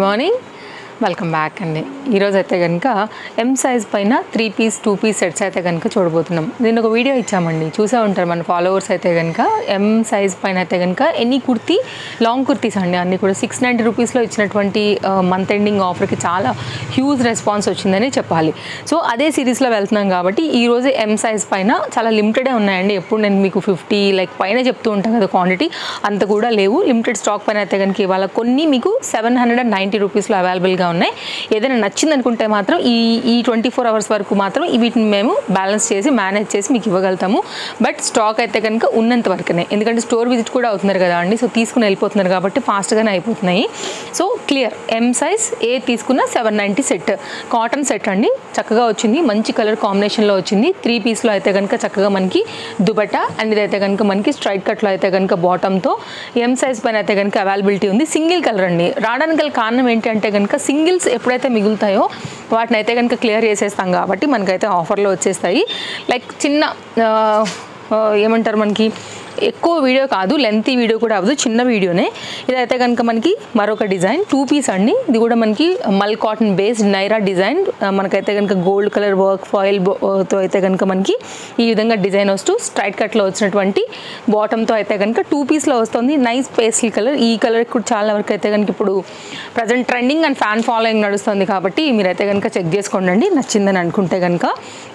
Morning welcome back అండి. ఈరోజు అయితే కనుక ఎం సైజ్ పైన 3 పీస్ 2 పీస్ సెట్స్ అయితే కనుక చూడబోతున్నాం. దీని ఒక వీడియో ఇచ్చామండి, చూసే ఉంటారు మన ఫాలోవర్స్ అయితే కనుక. ఎం సైజ్ పైన అయితే కనుక ఎనీ కుర్తీ లాంగ్ కుర్తీస్ అండి, అన్నీ కూడా 690 రూపీస్లో ఇచ్చినటువంటి మంత్ ఎండింగ్ ఆఫర్కి చాలా హ్యూజ్ రెస్పాన్స్ వచ్చిందని చెప్పాలి. సో అదే సిరీస్లో వెళ్తున్నాం కాబట్టి ఈరోజు ఎం సైజ్ పైన చాలా లిమిటెడే ఉన్నాయండి. ఎప్పుడు నేను మీకు 50 లైక్ పైన చెప్తూ ఉంటాను కదా, క్వాంటిటీ అంత కూడా లేవు. లిమిటెడ్ స్టాక్ పైన అయితే కనుక ఇవాళ కొన్ని మీకు 790 రూపీస్లో అవైలబుల్గా ఉన్నాయి. ఏదైనా నచ్చింది అనుకుంటే మాత్రం ఈ 24 అవర్స్ వరకు మాత్రం వీటిని మేము బ్యాలెన్స్ చేసి మేనేజ్ చేసి మీకు ఇవ్వగలుగుతాము. బట్ స్టాక్ అయితే కనుక ఉన్నంత వరకునే, ఎందుకంటే స్టోర్ విజిట్ కూడా అవుతున్నారు కదా అండి. సో తీసుకుని వెళ్ళిపోతున్నారు కాబట్టి ఫాస్ట్గానే అయిపోతున్నాయి. సో క్లియర్ ఎం సైజ్ ఏ తీసుకున్న 790 సెట్, కాటన్ సెట్ అండి. చక్కగా వచ్చింది, మంచి కలర్ కాంబినేషన్లో వచ్చింది. 3 పీస్లో అయితే కనుక చక్కగా మనకి దుపట్టా, అండ్ ఇదైతే కనుక మనకి స్ట్రైట్ కట్లో అయితే కనుక బాటంతో ఎం సైజ్ పైన అయితే కనుక అవైలబిలిటీ ఉంది. సింగిల్ కలర్ అండి. రావడానికి గల కారణం ఏంటంటే కనుక సింగిల్స్ ఎప్పుడైతే మిగులుతాయో వాటిని అయితే కనుక క్లియర్ చేసేస్తాం కాబట్టి మనకైతే ఆఫర్లో వచ్చేస్తాయి. లైక్ చిన్న ఏమంటారు, మనకి ఎక్కువ వీడియో కాదు, లెంతీ వీడియో కూడా అవ్వదు, చిన్న వీడియోనే. ఇదైతే కనుక మనకి మరొక డిజైన్ 2 పీస్ అండి. ఇది కూడా మనకి మల్ కాటన్ బేస్డ్ నైరా డిజైన్. మనకైతే కనుక గోల్డ్ కలర్ వర్క్ ఫాయిల్తో అయితే కనుక మనకి ఈ విధంగా డిజైన్ వస్తూ స్ట్రైట్ కట్లో వచ్చినటువంటి బాటంతో అయితే కనుక 2 పీస్లో వస్తుంది. Nice pastel colour. ఈ కలర్ కూడా చాలా వరకు అయితే కనుక ఇప్పుడు present trending and fan following నడుస్తుంది కాబట్టి మీరైతే కనుక చెక్ చేసుకోండి నచ్చిందని అనుకుంటే కనుక.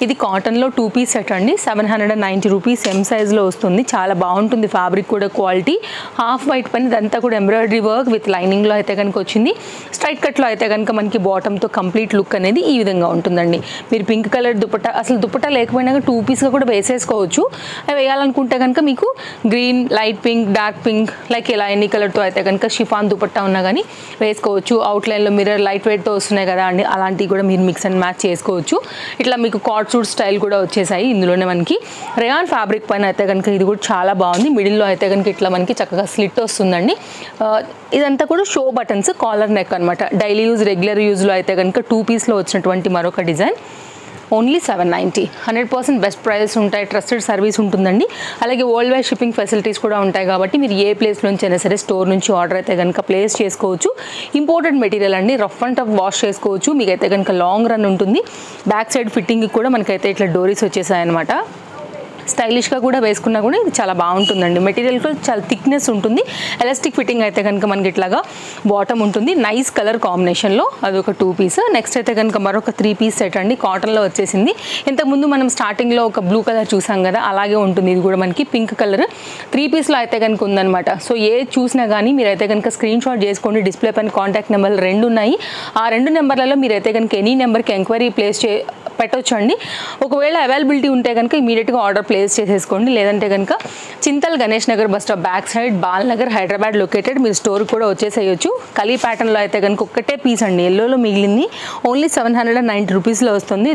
ఇది కాటన్లో 2 పీస్ సెట్ అండి. 790 రూపీస్ ఎం సైజ్లో వస్తుంది. చాలా బాగుంటుంది, ఫ్యాబ్రిక్ కూడా క్వాలిటీ. హాఫ్ వైట్ పైన ఇదంతా కూడా ఎంబ్రాయిడరీ వర్క్ విత్ లైనింగ్లో అయితే కనుక వచ్చింది. స్ట్రైట్ కట్లో అయితే కనుక మనకి బాటంతో కంప్లీట్ లుక్ అనేది ఈ విధంగా ఉంటుందండి. మీరు పింక్ కలర్ దుపట్టా, అసలు దుపట్టా లేకపోయినా 2 పీస్గా కూడా వేసేసుకోవచ్చు. అవి వేయాలనుకుంటే కనుక మీకు green, light pink, dark pink, like ఇలా ఎన్ని కలర్తో అయితే కనుక షిఫాన్ దుపట్టా ఉన్నా కానీ వేసుకోవచ్చు. అవుట్లైన్లో మిర్రర్ లైట్ వెయిట్తో వస్తున్నాయి కదా అండి, అలాంటివి కూడా మీరు మిక్స్ అండ్ మ్యాచ్ చేసుకోవచ్చు. ఇట్లా మీకు కార్డ్ సూట్ స్టైల్ కూడా వచ్చేసాయి. ఇందులోనే మనకి రేయాన్ ఫ్యాబ్రిక్ పైన అయితే కనుక ఇది కూడా చాలా బాగుంది. మిడిల్లో అయితే కనుక ఇట్లా మనకి చక్కగా స్లిట్ వస్తుందండి. ఇదంతా కూడా షో బటన్స్, కాలర్ నెక్ అనమాట. డైలీ యూజ్, రెగ్యులర్ యూజ్లో అయితే కనుక 2 పీస్లో వచ్చినటువంటి మరొక డిజైన్. ఓన్లీ 790. 100% బెస్ట్ ప్రైజెస్ ఉంటాయి, ట్రస్టెడ్ సర్వీస్ ఉంటుందండి. అలాగే వరల్డ్ వైడ్ షిప్పింగ్ ఫెసిలిటీస్ కూడా ఉంటాయి కాబట్టి మీరు ఏ ప్లేస్ నుంచి అయినా సరే స్టోర్ నుంచి ఆర్డర్ అయితే కనుక ప్లేస్ చేసుకోవచ్చు. ఇంపోర్టెడ్ మెటీరియల్ అండి, రఫ్ అండ్ టఫ్ వాష్ చేసుకోవచ్చు. మీకైతే కనుక లాంగ్ రన్ ఉంటుంది. బ్యాక్ సైడ్ ఫిట్టింగ్కి కూడా మనకైతే ఇట్లా డోరీస్ వచ్చేసాయన్నమాట. స్టైలిష్గా కూడా వేసుకున్నా కూడా ఇది చాలా బాగుంటుందండి. మెటీరియల్ కూడా చాలా థిక్నెస్ ఉంటుంది. ఎలాస్టిక్ ఫిట్టింగ్ అయితే కనుక మనకి ఇట్లాగా బాటమ్ ఉంటుంది. నైస్ కలర్ కాంబినేషన్లో అదొక 2 పీస్. నెక్స్ట్ అయితే కనుక మరొక 3 పీస్ సెట్ అండి, కాటన్లో వచ్చేసింది. ఇంతకుముందు మనం స్టార్టింగ్లో ఒక బ్లూ కలర్ చూసాం కదా, అలాగే ఉంటుంది. ఇది కూడా మనకి పింక్ కలర్ 3 పీస్లో అయితే కనుక ఉందన్నమాట. సో ఏ చూసినా కానీ మీరైతే కనుక స్క్రీన్ షాట్ చేసుకోండి. డిస్ప్లే పైన కాంటాక్ట్ నెంబర్లు 2 ఉన్నాయి. ఆ 2 నెంబర్లలో మీరైతే కనుక ఎనీ నెంబర్కి ఎంక్వైరీ ప్లేస్ పెట్టొచ్చండి. ఒకవేళ అవైలబిలిటీ ఉంటే కనుక ఇమీడియట్గా ఆర్డర్ ప్లేస్ చేసేసుకోండి. లేదంటే కనుక Chintal Ganesh Nagar bus stop back side Bal Nagar Hyderabad located. మీరు స్టోర్ కూడా వచ్చేసేయచ్చు. కలీ ప్యాటర్న్లో అయితే కనుక ఒక్కటే పీస్ అండి, ఎల్లోలో మిగిలింది. ఓన్లీ 790 రూపీస్లో వస్తుంది.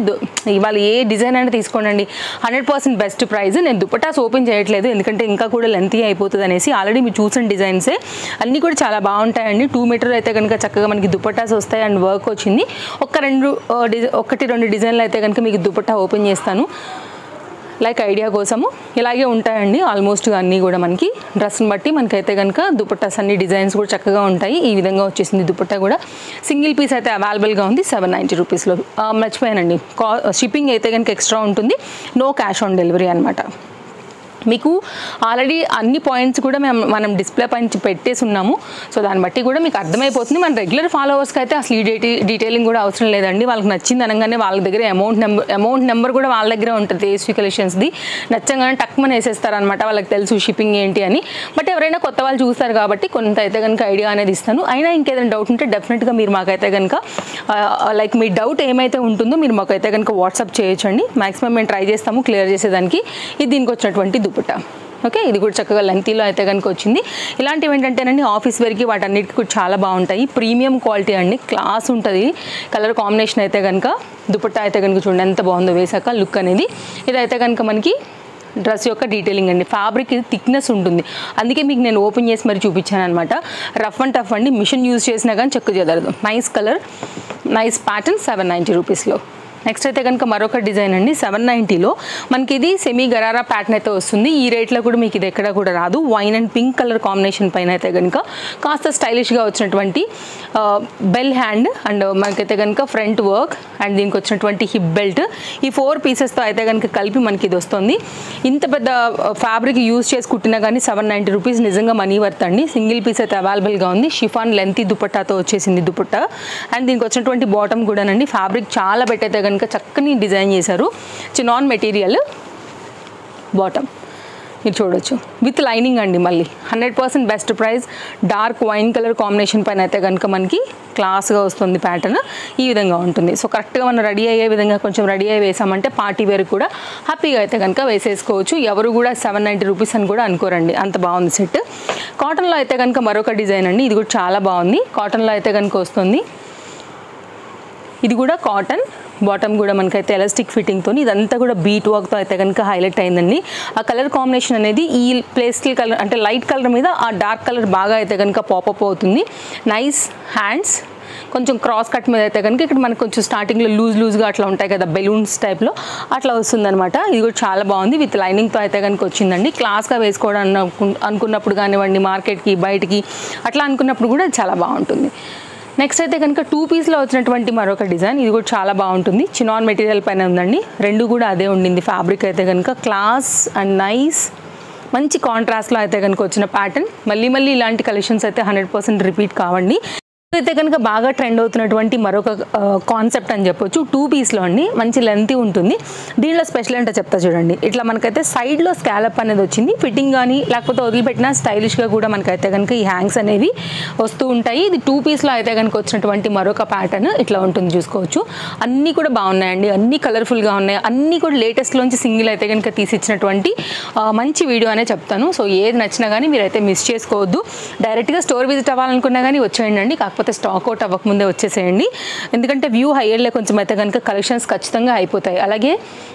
ఇవాళ ఏ డిజైన్ అయినా తీసుకోండి, 100% బెస్ట్ ప్రైస్. నేను దుపట్టాస్ ఓపెన్ చేయట్లేదు ఎందుకంటే ఇంకా కూడా లెంతీ అయిపోతుంది అనేసి. ఆల్రెడీ మీరు చూసిన డిజైన్సే అన్నీ కూడా చాలా బాగుంటాయండి. 2 మీటర్ అయితే కనుక చక్కగా మనకి దుపట్టాస్ వస్తాయి అండ్ వర్క్ వచ్చింది. 1-2 డిజైన్లు అయితే కనుక మీకు దుపట్టా ఓపెన్ చేస్తాను లైక్ ఐడియా కోసము. ఇలాగే ఉంటాయండి ఆల్మోస్ట్ అన్నీ కూడా. మనకి డ్రెస్ని బట్టి మనకైతే కనుక దుపట్టాస్ అన్ని డిజైన్స్ కూడా చక్కగా ఉంటాయి. ఈ విధంగా వచ్చేసింది దుపట్టా కూడా. సింగిల్ పీస్ అయితే అవైలబుల్గా ఉంది 790 రూపీస్లో. మర్చిపోయానండి, షిప్పింగ్ అయితే కనుక ఎక్స్ట్రా ఉంటుంది. నో క్యాష్ ఆన్ డెలివరీ అనమాట. మీకు ఆల్రెడీ అన్ని పాయింట్స్ కూడా మనం డిస్ప్లే పైన పెట్టేసి ఉన్నాము. సో దాన్ని బట్టి కూడా మీకు అర్థమైపోతుంది. మన రెగ్యులర్ ఫాలోవర్స్కి అయితే అసలు ఈ డీటెయిలింగ్ కూడా అవసరం లేదండి. వాళ్ళకి నచ్చింది అనగానే వాళ్ళ దగ్గర అమౌంట్ నెంబర్ కూడా వాళ్ళ దగ్గరే ఉంటుంది. ఏసీ కలెక్షన్స్ది నచ్చంగానే టక్మని వేసేస్తారనమాట. వాళ్ళకి తెలుసు షిప్పింగ్ ఏంటి అని. బట్ ఎవరైనా కొత్త వాళ్ళు చూస్తారు కాబట్టి కొంత అయితే కనుక ఐడియా అనేది ఇస్తాను. అయినా ఇంకేదైనా డౌట్ ఉంటే డెఫినెట్గా మీరు మాకైతే కనుక లైక్ మీ డౌట్ ఏమైతే ఉంటుందో మీరు మాకైతే కనుక వాట్సాప్ చేయొచ్చండి. మ్యాక్సిమం మేము ట్రై చేస్తాము క్లియర్ చేసేదానికి. ఇది దీనికి వచ్చినటువంటి దుపట్టా. ఓకే, ఇది కూడా చక్కగా లెంతీలో అయితే కనుక వచ్చింది. ఇలాంటివి ఏంటంటేనండి ఆఫీస్ వేర్కి వాటన్నిటికి కూడా చాలా బాగుంటాయి. ప్రీమియం క్వాలిటీ అండి, క్లాస్ ఉంటుంది. కలర్ కాంబినేషన్ అయితే కనుక దుపట్టా అయితే కనుక చూడండి ఎంత బాగుందో వేసాక లుక్ అనేది. ఇదైతే కనుక మనకి డ్రెస్ యొక్క డీటెయిలింగ్ అండి. ఫ్యాబ్రిక్ ఇది థిక్నెస్ ఉంటుంది, అందుకే మీకు నేను ఓపెన్ చేసి మరి చూపించాను అనమాట. రఫ్ అండ్ టఫ్ అండి, మిషన్ యూజ్ చేసినా కానీ చెక్కు చెదరదు. నైస్ కలర్, నైస్ ప్యాటర్న్, 790 రూపీస్లో. నెక్స్ట్ అయితే కనుక మరొక డిజైన్ అండి 790లో మనకి ఇది సెమీ గరారా ప్యాటర్న్ అయితే వస్తుంది. ఈ రేట్లో కూడా మీకు ఇది ఎక్కడ కూడా రాదు. Wine and pink colour combination పైన అయితే కనుక కాస్త స్టైలిష్గా వచ్చినటువంటి బెల్ హ్యాండ్ అండ్ మనకైతే కనుక ఫ్రంట్ వర్క్ అండ్ దీనికి వచ్చినటువంటి హిప్ బెల్ట్, ఈ 4 పీసెస్తో అయితే కనుక కలిపి మనకి ఇది వస్తుంది. ఇంత పెద్ద ఫ్యాబ్రిక్ యూజ్ చేసి కుట్టినా కానీ 790 రూపీస్ నిజంగా మనీ వర్త్ అండి. సింగిల్ పీస్ అయితే అవైలబుల్గా ఉంది. షిఫాన్ లెంతీ దుపట్టాతో వచ్చేసింది దుపట్టా అండ్ దీనికి వచ్చినటువంటి బాటమ్ కూడానండి ఫ్యాబ్రిక్ చాలా బెటర్ అయితే కనుక చక్కని డిజైన్ చేశారు. చినాన్ మెటీరియల్ బాటమ్ మీరు చూడొచ్చు విత్ లైనింగ్ అండి. మళ్ళీ 100% best price. Dark wine colour combination పైన అయితే కనుక మనకి క్లాస్గా వస్తుంది ప్యాటర్న్. ఈ విధంగా ఉంటుంది. సో కరెక్ట్గా మనం రెడీ అయ్యే విధంగా కొంచెం రెడీ అయ్యి వేసామంటే పార్టీ వేర్ కూడా హ్యాపీగా అయితే కనుక వేసేసుకోవచ్చు. ఎవరు కూడా 790 రూపీస్ అని కూడా అనుకోరండి, అంత బాగుంది సెట్. కాటన్లో అయితే కనుక మరొక డిజైన్ అండి. ఇది కూడా చాలా బాగుంది. కాటన్లో అయితే కనుక వస్తుంది. ఇది కూడా కాటన్ బాటమ్ కూడా మనకైతే ఎలాస్టిక్ ఫిట్టింగ్తో ఇదంతా కూడా బీట్ వర్క్తో అయితే కనుక హైలైట్ అయిందండి. ఆ కలర్ కాంబినేషన్ అనేది ఈ పేస్టల్ కలర్ అంటే లైట్ కలర్ మీద ఆ డార్క్ కలర్ బాగా అయితే కనుక పాపప్ అవుతుంది. నైస్ హ్యాండ్స్, కొంచెం క్రాస్ కట్ మీద అయితే కనుక ఇక్కడ మనకు కొంచెం స్టార్టింగ్లో లూజ్గా అట్లా ఉంటాయి కదా బెలూన్స్ టైప్లో అట్లా వస్తుందన్నమాట. ఇది కూడా చాలా బాగుంది. విత్ లైనింగ్తో అయితే కనుక వచ్చిందండి. క్లాస్గా వేసుకోవడం అనుకున్నప్పుడు కానివ్వండి, మార్కెట్కి బయటికి అట్లా అనుకున్నప్పుడు కూడా చాలా బాగుంటుంది. నెక్స్ట్ అయితే కనుక 2 పీస్లో వచ్చినటువంటి మరొక డిజైన్. ఇది కూడా చాలా బాగుంటుంది. చినాన్ మెటీరియల్ పైన ఉందండి. రెండు కూడా అదే ఉండింది. ఫ్యాబ్రిక్ అయితే కనుక క్లాస్ అండ్ నైస్ మంచి కాంట్రాస్ట్లో అయితే కనుక వచ్చిన ప్యాటర్న్. మళ్ళీ ఇలాంటి కలెక్షన్స్ అయితే 100% రిపీట్ కావండి. అయితే కనుక బాగా ట్రెండ్ అవుతున్నటువంటి మరొక కాన్సెప్ట్ అని చెప్పొచ్చు. 2 పీస్లో అండి. మంచి లెంతీ ఉంటుంది. దీనిలో స్పెషల్ అంటే చెప్తా చూడండి. ఇట్లా మనకైతే సైడ్లో స్కాలప్ అనేది వచ్చింది. ఫిట్టింగ్ కానీ లేకపోతే వదిలిపెట్టినా స్టైలిష్గా కూడా మనకైతే కనుక ఈ హ్యాంగ్స్ అనేవి వస్తూ ఉంటాయి. ఇది 2 పీస్లో అయితే కనుక వచ్చినటువంటి మరొక ప్యాటర్న్ ఇట్లా ఉంటుంది. చూసుకోవచ్చు. అన్నీ కూడా బాగున్నాయండి. అన్నీ కలర్ఫుల్గా ఉన్నాయి. అన్నీ కూడా లేటెస్ట్లోంచి సింగిల్ అయితే కనుక తీసిచ్చినటువంటి మంచి వీడియో అనే చెప్తాను. సో ఏది నచ్చినా కానీ మీరైతే మిస్ చేసుకోవద్దు. డైరెక్ట్గా స్టోర్ విజిట్ అవ్వాలనుకున్నా కానీ వచ్చేయండి. కాకపోతే స్టాక్ అవుట్ అవ్వకముందే వచ్చేసేయండి. ఎందుకంటే వ్యూ హైయర్లో కొంచెం అయితే కనుక కలెక్షన్స్ ఖచ్చితంగా అయిపోతాయి. అలాగే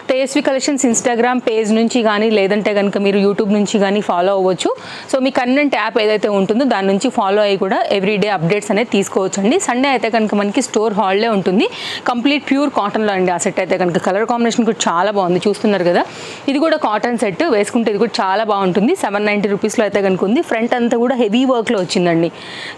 తేజస్వి కలెక్షన్స్ ఇన్స్టాగ్రామ్ పేజ్ నుంచి కానీ లేదంటే కనుక మీరు యూట్యూబ్ నుంచి కానీ ఫాలో అవ్వచ్చు. సో మీ కన్వెంట్ యాప్ ఏదైతే ఉంటుందో దాని నుంచి ఫాలో అయ్యి కూడా ఎవ్రీడే అప్డేట్స్ అనేది తీసుకోవచ్చు అండి. సండే అయితే కనుక మనకి స్టోర్ హాలిడే ఉంటుంది. కంప్లీట్ ప్యూర్ కాటన్లో అండి ఆ సెట్ అయితే కనుక. కలర్ కాంబినేషన్ కూడా చాలా బాగుంది. చూస్తున్నారు కదా. ఇది కూడా కాటన్ సెట్. వేసుకుంటే ఇది కూడా చాలా బాగుంటుంది. 790 రూపీస్లో అయితే కనుక ఉంది. ఫ్రంట్ అంతా కూడా హెవీ వర్క్లో వచ్చిందండి.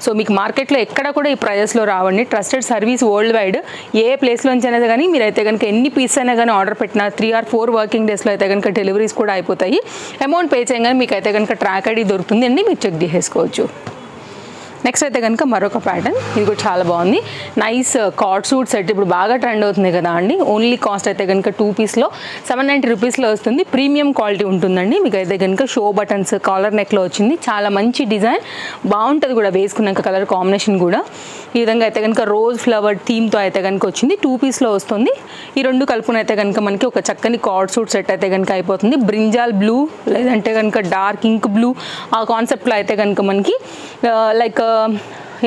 సో మీకు మార్కెట్లో ఎక్కడ కూడా ఈ ప్రైజెస్లో రావండి. ట్రస్టెడ్ సర్వీస్ వరల్డ్ వైడ్ ఏ ప్లేస్లోంచి అనేది కానీ మీరైతే కనుక ఎన్ని పీస్ అయినా కానీ ఆర్డర్ పెట్టినా 3 or 4 వర్కింగ్ డేస్లో అయితే కనుక డెలివరీస్ కూడా అయిపోతాయి. అమౌంట్ పే చేయగానే మీకు అయితే కనుక ట్రాక్ ఐడి దొరుకుతుంది అండి. మీరు చెక్ చేసేసుకోవచ్చు. నెక్స్ట్ అయితే కనుక మరొక ప్యాటర్న్. ఇది కూడా చాలా బాగుంది. నైస్ కార్డ్ సూట్ సెట్ ఇప్పుడు బాగా ట్రెండ్ అవుతుంది కదా అండి. ఓన్లీ కాస్ట్ అయితే కనుక 2 పీస్లో 790 రూపీస్లో వస్తుంది. ప్రీమియం క్వాలిటీ ఉంటుందండి. మీకు అయితే కనుక షో బటన్స్ కాలర్ నెక్లో వచ్చింది. చాలా మంచి డిజైన్ బాగుంటుంది కూడా వేసుకున్నాక. కలర్ కాంబినేషన్ కూడా ఈ విధంగా అయితే కనుక రోజ్ ఫ్లవర్ థీమ్తో అయితే కనుక వచ్చింది. 2 పీస్లో వస్తుంది. ఈ రెండు కలుపున అయితే కనుక మనకి ఒక చక్కని కార్డ్ సూట్ సెట్ అయితే కనుక అయిపోతుంది. బ్రింజాల్ బ్లూ లేదంటే కనుక డార్క్ ఇంక్ బ్లూ ఆ కాన్సెప్ట్లో అయితే కనుక మనకి లైక్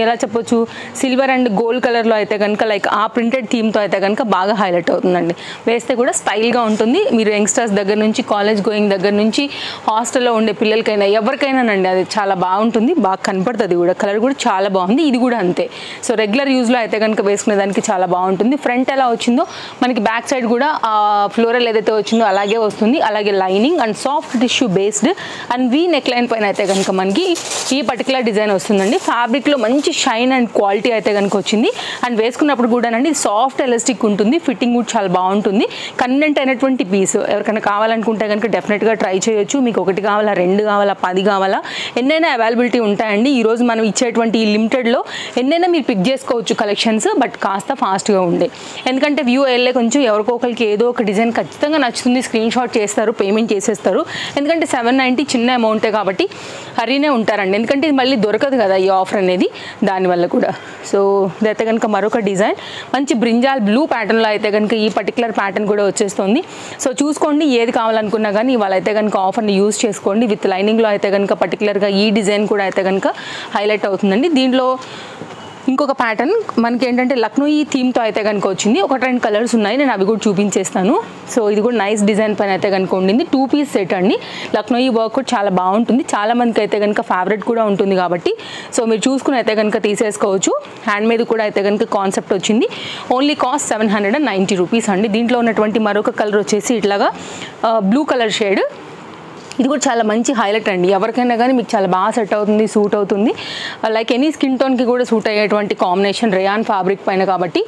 ఎలా చెప్పొచ్చు సిల్వర్ అండ్ గోల్డ్ కలర్లో అయితే కనుక లైక్ ఆ ప్రింటెడ్ థీమ్తో అయితే కనుక బాగా హైలైట్ అవుతుందండి. వేస్తే కూడా స్టైల్గా ఉంటుంది. మీరు యంగ్స్టర్స్ దగ్గర నుంచి కాలేజ్ గోయింగ్ దగ్గర నుంచి హాస్టల్లో ఉండే పిల్లలకైనా ఎవరికైనానండి అది చాలా బాగుంటుంది. బాగా కనపడుతుంది కూడా. కలర్ కూడా చాలా బాగుంది. ఇది కూడా అంతే. సో రెగ్యులర్ యూజ్లో అయితే కనుక వేసుకునే దానికి చాలా బాగుంటుంది. ఫ్రంట్ ఎలా వచ్చిందో మనకి బ్యాక్ సైడ్ కూడా ఫ్లోరల్ ఏదైతే వచ్చిందో అలాగే వస్తుంది. అలాగే lining and soft tissue based and V neck line పైన అయితే కనుక మనకి ఈ పర్టికులర్ డిజైన్ వస్తుందండి. ఫ్యాబ్రిక్లో మంచి షైన్ అండ్ క్వాలిటీ అయితే కనుక వచ్చింది. అండ్ వేసుకున్నప్పుడు కూడానండి సాఫ్ట్ ఎలాస్టిక్ ఉంటుంది. ఫిట్టింగ్ కూడా చాలా బాగుంటుంది. కన్వెంట్ అయినటువంటి పీస్ ఎవరికైనా కావాలనుకుంటే కనుక డెఫినెట్గా ట్రై చేయొచ్చు. మీకు 1 కావాలా 2 కావాలా 10 కావాలా ఎన్నైనా అవైలబిలిటీ ఉంటాయండి. ఈరోజు మనం ఇచ్చేటువంటి ఈ లిమిటెడ్లో ఎన్నైనా మీరు పిక్ చేసుకోవచ్చు కలెక్షన్స్. బట్ కాస్త ఫాస్ట్గా ఉండే. ఎందుకంటే వ్యూ వెళ్ళే కొంచెం ఎవరికో ఒకరికి ఏదో ఒక డిజైన్ ఖచ్చితంగా నచ్చుతుంది. స్క్రీన్ షాట్ చేస్తారు, పేమెంట్ చేసేస్తారు. ఎందుకంటే 790 చిన్న అమౌంటే కాబట్టి హరీనే ఉంటారండి. ఎందుకంటే ఇది మళ్ళీ దొరకదు కదా ఈ ఆఫర్ అనేది, దానివల్ల కూడా. సో ఇదైతే కనుక మరొక డిజైన్. మంచి బ్రింజాల్ బ్లూ ప్యాటర్న్లో అయితే కనుక ఈ పర్టికులర్ ప్యాటర్న్ కూడా వచ్చేస్తుంది. సో చూసుకోండి ఏది కావాలనుకున్నా కానీ ఇవాళ అయితే కనుక ఆఫర్ని యూజ్ చేసుకోండి. విత్ లైనింగ్లో అయితే కనుక పర్టికులర్గా ఈ డిజైన్ కూడా అయితే కనుక హైలైట్ అవుతుందండి. దీంట్లో ఇంకొక ప్యాటర్న్ మనకి ఏంటంటే లక్నోయి థీమ్తో అయితే కనుక వచ్చింది. ఒక 2 కలర్స్ ఉన్నాయి, నేను అవి కూడా చూపించేస్తాను. సో ఇది కూడా నైస్ డిజైన్ పైన అయితే కనుక ఉండింది. 2 పీస్ సెట్ అండి. లక్నోయి వర్క్ కూడా చాలా బాగుంటుంది, చాలా మందికి అయితే కనుక ఫేవరెట్ కూడా ఉంటుంది కాబట్టి సో మీరు చూసుకుని అయితే కనుక తీసేసుకోవచ్చు. హ్యాండ్ మీద కూడా అయితే కనుక కాన్సెప్ట్ వచ్చింది. ఓన్లీ కాస్ట్ 790 రూపీస్ అండి. దీంట్లో ఉన్నటువంటి మరొక కలర్ వచ్చేసి ఇట్లాగా బ్లూ కలర్ షేడ్. ఇది కూడా చాలా మంచి హైలైట్ అండి. ఎవరికైనా కానీ మీకు చాలా బాగా సెట్ అవుతుంది, సూట్ అవుతుంది. లైక్ ఎనీ స్కిన్ టోన్కి కూడా సూట్ అయ్యేటువంటి కాంబినేషన్ రేయాన్ ఫ్యాబ్రిక్ పైన కాబట్టి.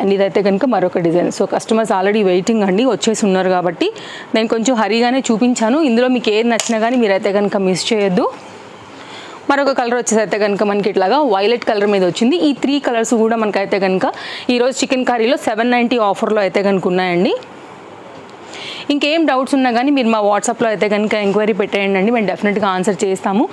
అండ్ ఇదైతే కనుక మరొక design. So customers already waiting అండి, వచ్చేసి ఉన్నారు కాబట్టి నేను కొంచెం హరీగానే చూపించాను. ఇందులో మీకు ఏది నచ్చినా కానీ మీరైతే కనుక మిస్ చేయొద్దు. మరొక కలర్ వచ్చేసి అయితే కనుక మనకి ఇట్లాగా వైలెట్ కలర్ మీద వచ్చింది. ఈ 3 కలర్స్ కూడా మనకైతే కనుక ఈరోజు చికెన్ కర్రీలో 790 ఆఫర్లో అయితే కనుక ఉన్నాయండి. ఇంకేం డౌట్స్ ఉన్నా కానీ మీరు మా వాట్సాప్లో అయితే కనుక ఎంక్వైరీ పెట్టేయండి అండి, మేము డెఫినెట్గా ఆన్సర్ చేస్తాము.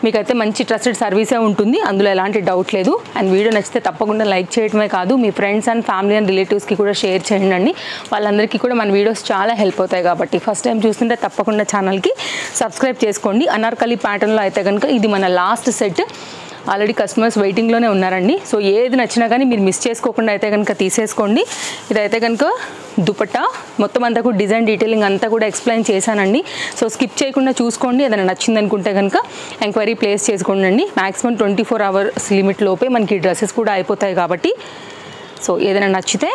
మీకైతే మంచి ట్రస్టెడ్ సర్వీసే ఉంటుంది, అందులో ఎలాంటి డౌట్ లేదు. అండ్ వీడియో నచ్చితే తప్పకుండా లైక్ చేయడమే కాదు మీ ఫ్రెండ్స్ అండ్ ఫ్యామిలీ అండ్ రిలేటివ్స్కి కూడా షేర్ చేయండి అండి. వాళ్ళందరికీ కూడా మన వీడియోస్ చాలా హెల్ప్ అవుతాయి కాబట్టి ఫస్ట్ టైం చూస్తుంటే తప్పకుండా ఛానల్కి సబ్స్క్రైబ్ చేసుకోండి. అనార్కలి ప్యాటర్న్లో అయితే కనుక ఇది మన లాస్ట్ సెట్. ఆల్రెడీ కస్టమర్స్ వెయిటింగ్లోనే ఉన్నారండి. సో ఏది నచ్చినా కానీ మీరు మిస్ చేసుకోకుండా అయితే కనుక తీసేసుకోండి. ఇదైతే కనుక దుపట్టా మొత్తం అంతా కూడా డిజైన్ డీటెయిలింగ్ అంతా కూడా ఎక్స్ప్లెయిన్ చేశానండి. సో స్కిప్ చేయకుండా చూసుకోండి. ఏదైనా నచ్చింది అనుకుంటే కనుక ఎంక్వైరీ ప్లేస్ చేసుకోండి అండి. మ్యాక్సిమం 24 అవర్స్ లిమిట్ లోపే మనకి డ్రెస్సెస్ కూడా అయిపోతాయి కాబట్టి సో ఏదైనా నచ్చితే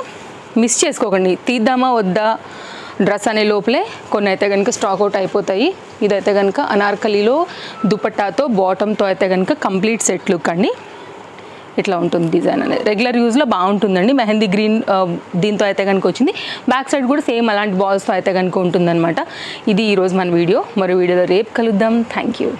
మిస్ చేసుకోకండి. తీద్దామా వద్దా డ్రెస్ అనే లోపలే కొన్ని అయితే కనుక స్టాక్ అవుట్ అయిపోతాయి. ఇదైతే కనుక అనార్కలీలో దుపట్టాతో బాటంతో అయితే కనుక కంప్లీట్ సెట్ లుక్ అండి. ఇట్లా ఉంటుంది డిజైన్ అనేది. రెగ్యులర్ యూజ్లో బాగుంటుందండి. మెహందీ గ్రీన్ దీంతో అయితే కనుక వచ్చింది. బ్యాక్ సైడ్ కూడా సేమ్ అలాంటి బాల్స్తో అయితే కనుక ఉంటుందన్నమాట. ఇది ఈరోజు మన వీడియో. మరో వీడియోలో రేపు కలుద్దాం. Thank you.